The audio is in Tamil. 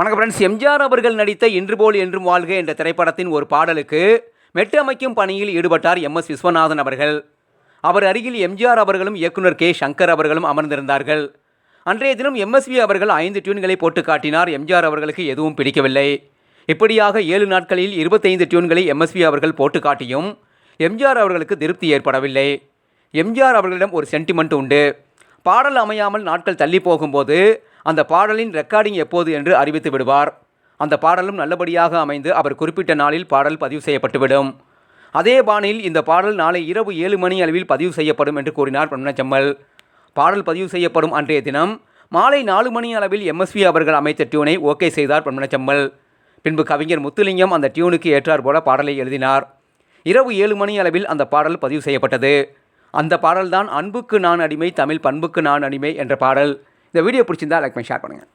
வணக்கம் ஃப்ரெண்ட்ஸ். எம்ஜிஆர் அவர்கள் நடித்த இன்று போல் என்றும் வாழ்க என்ற திரைப்படத்தின் ஒரு பாடலுக்கு மெட்டு அமைக்கும் பணியில் ஈடுபட்டார் எம்.எஸ். விஸ்வநாதன் அவர்கள். அவர் அருகில் எம்ஜிஆர் அவர்களும் இயக்குனர் கே. சங்கர் அவர்களும் அமர்ந்திருந்தார்கள். அன்றைய தினம் எம்எஸ்வி அவர்கள் 5 டியூன்களை போட்டு காட்டினார். எம்ஜிஆர் அவர்களுக்கு எதுவும் பிடிக்கவில்லை. இப்படியாக 7 நாட்களில் 25 டியூன்களை எம்எஸ்வி அவர்கள் போட்டு காட்டியும் எம்ஜிஆர் அவர்களுக்கு திருப்தி ஏற்படவில்லை. எம்ஜிஆர் அவர்களிடம் ஒரு சென்டிமெண்ட் உண்டு. பாடல் அமையாமல் நாட்கள் தள்ளி போகும்போது அந்த பாடலின் ரெக்கார்டிங் எப்போது என்று அறிவித்து விடுவார். அந்த பாடலும் நல்லபடியாக அமைந்து அவர் குறிப்பிட்ட நாளில் பாடல் பதிவு செய்யப்பட்டுவிடும். அதே பாணியில் இந்த பாடல் நாளை இரவு 7 மணி அளவில் பதிவு செய்யப்படும் என்று கூறினார் பொன்னச்செம்மல். பாடல் பதிவு செய்யப்படும் அன்றைய தினம் மாலை 4 மணி அளவில் எம்எஸ்வி அவர்கள் அமைத்த டியூனை ஓகே செய்தார் பொன்னச்செம்மல். பின்பு கவிஞர் முத்துலிங்கம் அந்த டியூனுக்கு ஏற்றார் போல பாடலை எழுதினார். இரவு 7 மணி அளவில் அந்த பாடல் பதிவு செய்யப்பட்டது. அந்த பாடல்தான் அன்புக்கு நான் அடிமை, தமிழ் பண்புக்கு நான் அடிமை என்ற பாடல். இந்த வீடியோ பிடிச்சிருந்தா லைக் பண்ணி ஷேர் பண்ணுங்கள்.